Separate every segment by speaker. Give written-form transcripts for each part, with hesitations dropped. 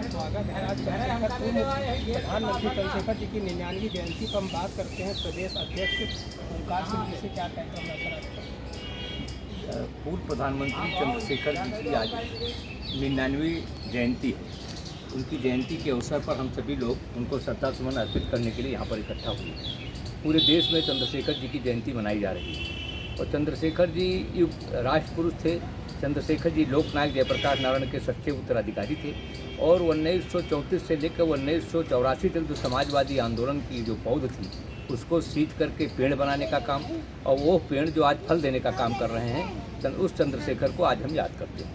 Speaker 1: स्वागत है। आज प्रधानमंत्री चंद्रशेखर जी की 99वीं जयंती पर हम बात करते हैं। प्रदेश अध्यक्ष ओमकार सिंह जी से क्या कहना है सर?
Speaker 2: पूर्व प्रधानमंत्री चंद्रशेखर जी की आज 99वीं जयंती है। उनकी जयंती के अवसर पर हम सभी लोग उनको श्रद्धासुमन अर्पित करने के लिए यहाँ पर इकट्ठा हुए। पूरे देश में चंद्रशेखर जी की जयंती मनाई जा रही है और चंद्रशेखर जी राष्ट्र पुरुष थे। चंद्रशेखर जी लोकनायक जयप्रकाश नारायण के सच्चे उत्तराधिकारी थे और 1934 से लेकर 1984 तक जो समाजवादी आंदोलन की जो पौध थी उसको सींच करके पेड़ बनाने का काम, और वो पेड़ जो आज फल देने का काम कर रहे हैं, उस चंद्रशेखर को आज हम याद करते हैं।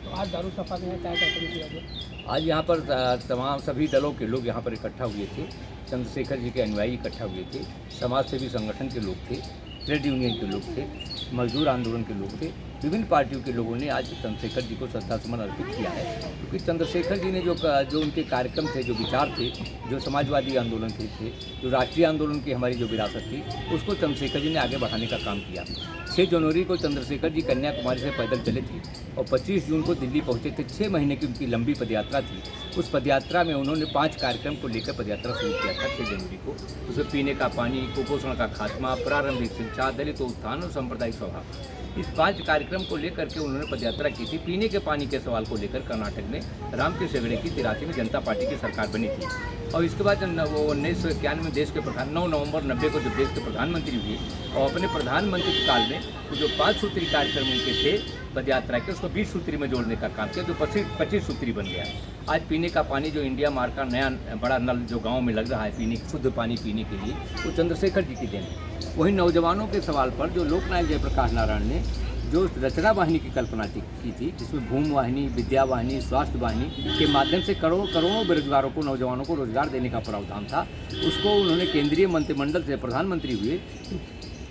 Speaker 1: तो आज दारूसफा में क्या कार्यक्रम किया गया?
Speaker 2: आज यहाँ पर तमाम सभी दलों के लोग यहाँ पर इकट्ठा हुए थे। चंद्रशेखर जी के अनुयायी इकट्ठा हुए थे, समाज सेवी संगठन के लोग थे, ट्रेड यूनियन के लोग थे, मजदूर आंदोलन के लोग थे। विभिन्न पार्टियों के लोगों ने आज चंद्रशेखर जी को श्रद्धासुमन अर्पित किया है, क्योंकि चंद्रशेखर जी ने जो उनके कार्यक्रम थे, जो विचार थे, जो समाजवादी आंदोलन थे, जो राष्ट्रीय आंदोलन की हमारी जो विरासत थी, उसको चंद्रशेखर जी ने आगे बढ़ाने का काम किया। 6 जनवरी को चंद्रशेखर जी कन्याकुमारी से पैदल चले थे और 25 जून को दिल्ली पहुँचे थे। 6 महीने की उनकी लंबी पदयात्रा थी। उस पदयात्रा में उन्होंने 5 कार्यक्रम को लेकर पदयात्रा शुरू किया था 6 जनवरी को। उसमें पीने का पानी, कुपोषण का खात्मा, प्रारंभिक शिक्षा, दलित उत्थान और सांप्रदायिक स्वभाव, इस 5 कार्यक्रम को लेकर के उन्होंने पदयात्रा की थी। पीने के पानी के सवाल को लेकर कर्नाटक में रामकृष्ण हेगड़े की 83 में जनता पार्टी की सरकार बनी थी और इसके बाद वो 1991 में देश के 9 नवंबर 90 को जब देश के प्रधानमंत्री हुए और अपने प्रधानमंत्री काल में जो 5 सूत्री कार्यक्रम उनके थे पदयात्रा के, उसको 20 सूत्री में जोड़ने का काम किया, जो 25 सूत्री बन गया। आज पीने का पानी जो इंडिया मार्ट का नया बड़ा नल जो गाँव में लग रहा है पीने शुद्ध पानी पीने के लिए, वो चंद्रशेखर जी की देन है। वहीं नौजवानों के सवाल पर जो लोकनायक जयप्रकाश नारायण ने जो रचना वाहिनी की कल्पना की थी, जिसमें भूमि वाहिनी, विद्या वाहिनी, स्वास्थ्य वाहिनी के माध्यम से करोड़ों बेरोजगारों को, नौजवानों को रोजगार देने का प्रावधान था, उसको उन्होंने केंद्रीय मंत्रिमंडल से, प्रधानमंत्री हुए,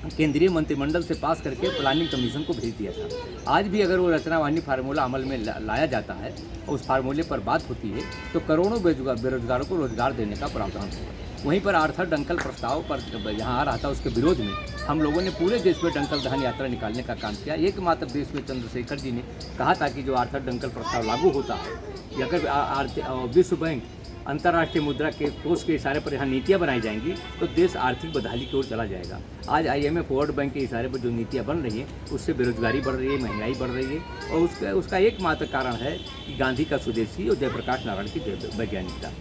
Speaker 2: केंद्रीय मंत्रिमंडल से पास करके प्लानिंग कमीशन को भेज दिया था। आज भी अगर वो रचना वाहिनी फार्मूला अमल में लाया जाता है और उस फार्मूले पर बात होती है तो करोड़ों बेरोजगारों को रोजगार देने का प्रावधान होगा। वहीं पर आर्थर डंकल प्रस्ताव पर यहाँ आ रहा था, उसके विरोध में हम लोगों ने पूरे देश में डंकल दहन यात्रा निकालने का काम किया। एकमात्र देश में चंद्रशेखर जी ने कहा था कि जो आर्थर डंकल प्रस्ताव लागू होता है, अगर विश्व बैंक अंतर्राष्ट्रीय मुद्रा के कोष के इशारे पर यहाँ नीतियाँ बनाई जाएंगी तो देश आर्थिक बदहाली की ओर चला जाएगा। आज IMF वर्ल्ड बैंक के इशारे पर जो नीतियाँ बन रही हैं उससे बेरोजगारी बढ़ रही है, महंगाई बढ़ रही है और उसका एकमात्र कारण है कि गांधी का स्वदेशी और जयप्रकाश नारायण की वैज्ञानिकता।